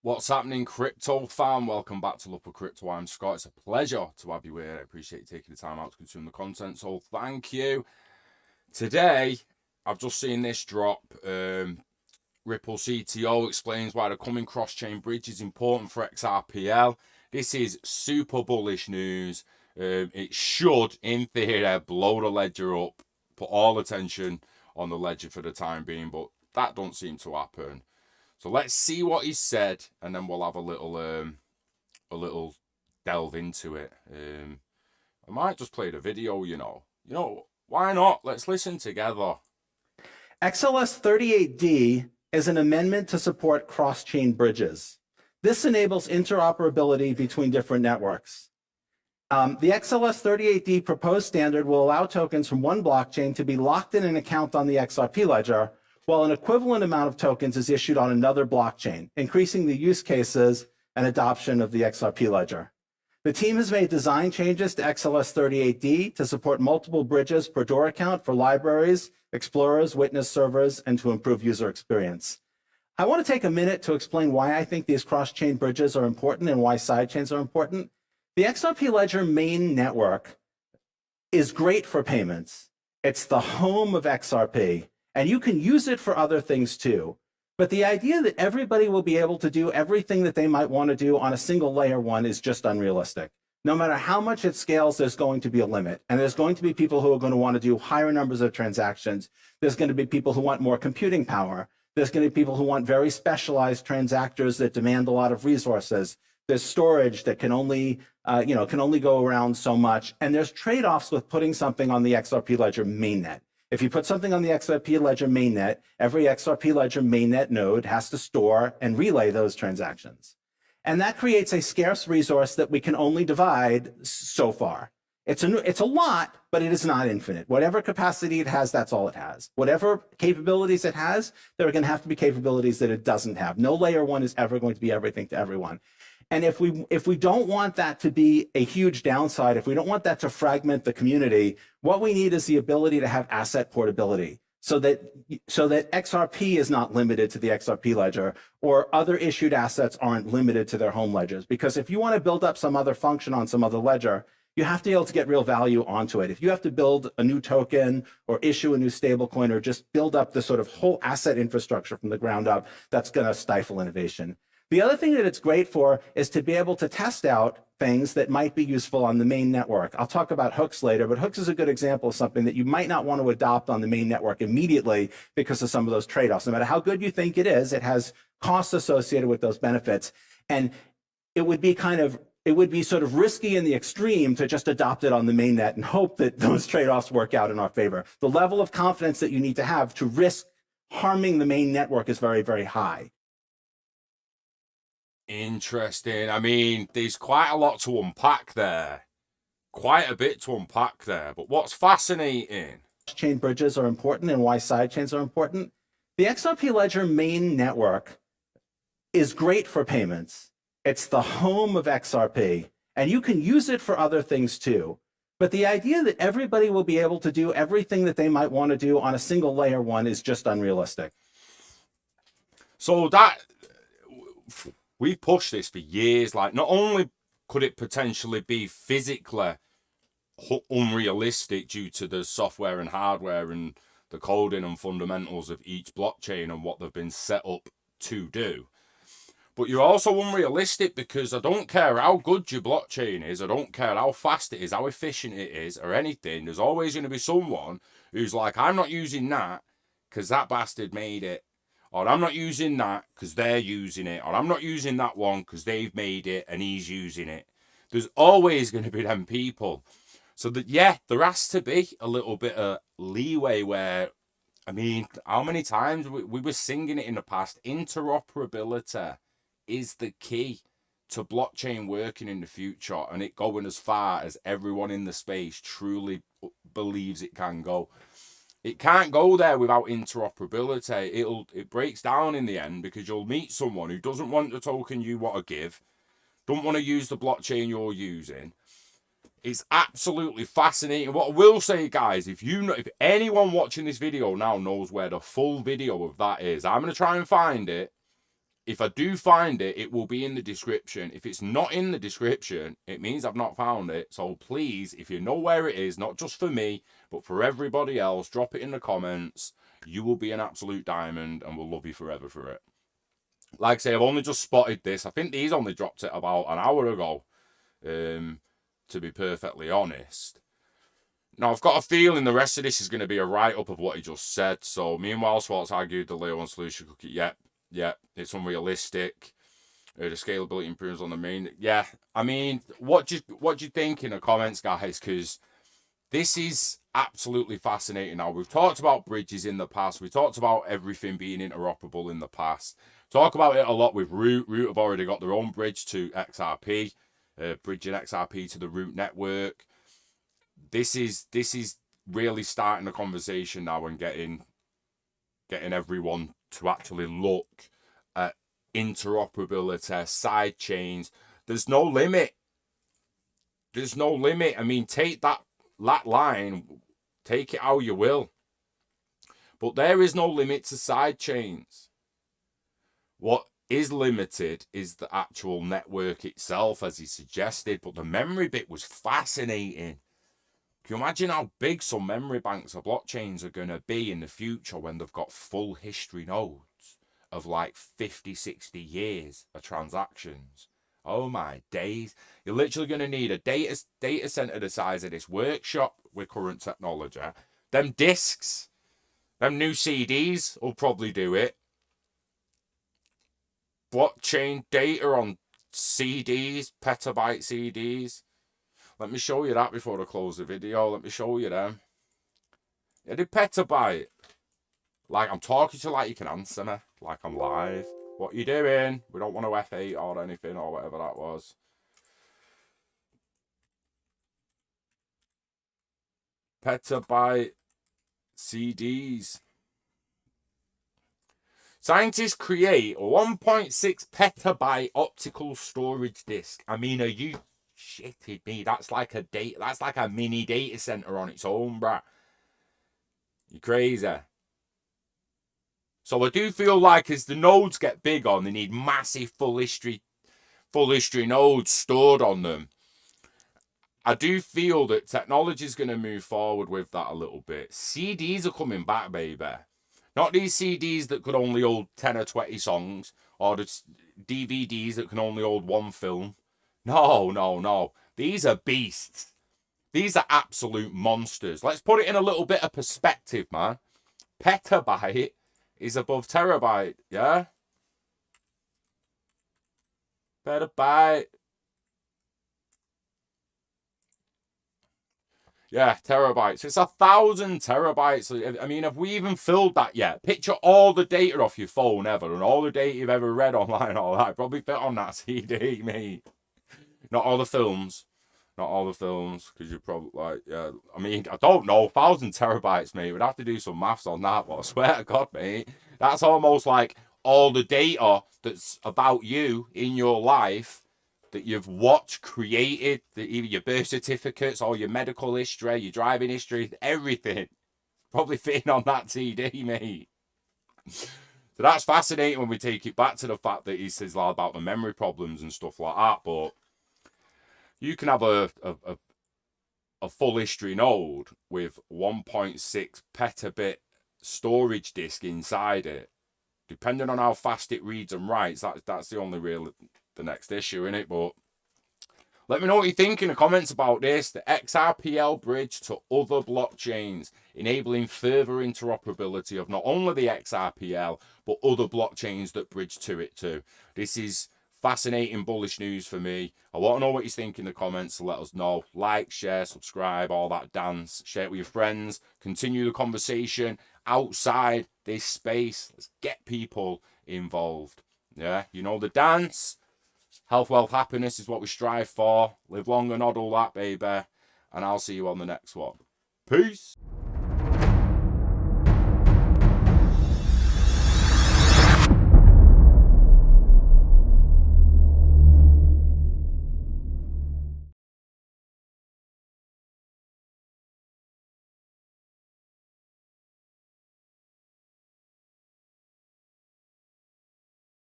What's happening, crypto fam? Welcome back to Look at Crypto. I'm Scott. It's a pleasure to have you here. I appreciate you taking the time out to consume the content, so thank you. Today, I've just seen this drop. Ripple CTO explains why the coming cross-chain bridge is important for XRPL. This is super bullish news. It should, in theory, blow the ledger up, put all attention on the ledger for the time being, but that don't seem to happen. So let's see what he said, and then we'll have a little delve into it. I might just play the video, you know, why not? Let's listen together. XLS 38D is an amendment to support cross-chain bridges. This enables interoperability between different networks. The XLS 38D proposed standard will allow tokens from one blockchain to be locked in an account on the XRP Ledger, while an equivalent amount of tokens is issued on another blockchain, increasing the use cases and adoption of the XRP Ledger. The team has made design changes to XLS 38D to support multiple bridges per door account for libraries, explorers, witness servers, and to improve user experience. I want to take a minute to explain why I think these cross-chain bridges are important and why sidechains are important. The XRP Ledger main network is great for payments. It's the home of XRP. And you can use it for other things too. But the idea that everybody will be able to do everything that they might want to do on a single layer one is just unrealistic. No matter how much it scales, there's going to be a limit. And there's going to be people who are going to want to do higher numbers of transactions. There's going to be people who want more computing power. There's going to be people who want very specialized transactors that demand a lot of resources. There's storage that can only go around so much. And there's trade-offs with putting something on the XRP Ledger mainnet. If you put something on the XRP Ledger mainnet, every XRP Ledger mainnet node has to store and relay those transactions. And that creates a scarce resource that we can only divide so far. It's a lot, but it is not infinite. Whatever capacity it has, that's all it has. Whatever capabilities it has, there are going to have to be capabilities that it doesn't have. No layer one is ever going to be everything to everyone. And if we don't want that to be a huge downside, if we don't want that to fragment the community, what we need is the ability to have asset portability so that XRP is not limited to the XRP ledger, or other issued assets aren't limited to their home ledgers. Because if you want to build up some other function on some other ledger, you have to be able to get real value onto it. If you have to build a new token or issue a new stablecoin or just build up the sort of whole asset infrastructure from the ground up, that's going to stifle innovation. The other thing that it's great for is to be able to test out things that might be useful on the main network. I'll talk about hooks later, but hooks is a good example of something that you might not want to adopt on the main network immediately because of some of those trade-offs. No matter how good you think it is, it has costs associated with those benefits. And it would be sort of risky in the extreme to just adopt it on the mainnet and hope that those trade-offs work out in our favor. The level of confidence that you need to have to risk harming the main network is very, very high. Interesting. I mean, there's quite a lot to unpack there. Quite a bit to unpack there. But what's fascinating? Chain bridges are important and why sidechains are important. The XRP Ledger main network is great for payments. It's the home of XRP. And you can use it for other things too. But the idea that everybody will be able to do everything that they might want to do on a single layer one is just unrealistic. So that... we pushed this for years. Like, not only could it potentially be physically unrealistic due to the software and hardware and the coding and fundamentals of each blockchain and what they've been set up to do, but you're also unrealistic because I don't care how good your blockchain is, I don't care how fast it is, how efficient it is, or anything. There's always going to be someone who's like, I'm not using that because that bastard made it. Or I'm not using that because they're using it. Or I'm not using that one because they've made it and he's using it. There's always going to be them people. So that, yeah, there has to be a little bit of leeway where, I mean, how many times we were singing it in the past? Interoperability is the key to blockchain working in the future and it going as far as everyone in the space truly believes it can go. It can't go there without interoperability. It breaks down in the end because you'll meet someone who doesn't want the token you want to give, don't want to use the blockchain you're using. It's absolutely fascinating. What I will say, guys, if anyone watching this video now knows where the full video of that is, I'm going to try and find it if I do find it, it will be in the description. If it's not in the description, it means I've not found it. So please, if you know where it is, not just for me, but for everybody else, drop it in the comments. You will be an absolute diamond and we'll love you forever for it. Like I say, I've only just spotted this. I think these only dropped it about an hour ago, to be perfectly honest. Now, I've got a feeling the rest of this is going to be a write-up of what he just said. So, meanwhile, Schwartz argued the layer 1 solution cookie. Yep, it's unrealistic. The scalability improves on the main. Yeah, I mean, what do you think in the comments, guys? Because this is absolutely fascinating. Now, we've talked about bridges in the past. We talked about everything being interoperable in the past. Talk about it a lot with Root. Root have already got their own bridge to XRP, bridging XRP to the Root network. This is really starting the conversation now and getting everyone to actually look at interoperability, side chains. There's no limit. There's no limit. I mean, take that line, take it how you will. But there is no limit to side chains. What is limited is the actual network itself, as he suggested. But the memory bit was fascinating. Can you imagine how big some memory banks or blockchains are going to be in the future when they've got full history nodes of like 50, 60 years of transactions? Oh my days. You're literally going to need a data center the size of this workshop with current technology. Them discs, them new CDs will probably do it. Blockchain data on CDs, petabyte CDs. Let me show you that before I close the video. Let me show you them. Yeah, the petabyte. Like, I'm talking to you like you can answer me. Like I'm live. What you doing? We don't want to F8 or anything or whatever that was. Petabyte CDs. Scientists create a 1.6 petabyte optical storage disk. I mean, are you shitting me? That's like a mini data center on its own, bruh. You crazy. So I do feel like as the nodes get big on, they need massive full history nodes stored on them. I do feel that technology is going to move forward with that a little bit. CDs are coming back, baby. Not these CDs that could only hold 10 or 20 songs, or the DVDs that can only hold one film. No. These are beasts. These are absolute monsters. Let's put it in a little bit of perspective, man. Petabyte is above terabyte, yeah? Petabyte. Yeah, terabytes. It's 1,000 terabytes. I mean, have we even filled that yet? Picture all the data off your phone ever and all the data you've ever read online, all that. Probably fit on that CD, mate. Not all the films. Not all the films, because you're probably like, yeah. I mean, I don't know. 1,000 terabytes, mate. We'd have to do some maths on that, but I swear to God, mate. That's almost like all the data that's about you in your life that you've watched, created, either your birth certificates or your medical history, your driving history, everything. Probably fitting on that CD, mate. So that's fascinating when we take it back to the fact that he says a lot about the memory problems and stuff like that. But you can have a full history node with 1.6 petabit storage disk inside it. Depending on how fast it reads and writes, that's the only the next issue in it. But let me know what you think in the comments about this. The XRPL bridge to other blockchains, enabling further interoperability of not only the XRPL, but other blockchains that bridge to it too. This is fascinating, bullish news for me. I want to know what you think in the comments, so let us know. Like, share, subscribe, all that dance. Share it with your friends. Continue the conversation outside this space. Let's get people involved. Yeah, you know the dance. Health, wealth, happiness is what we strive for. Live long and all that, baby. And I'll see you on the next one. Peace.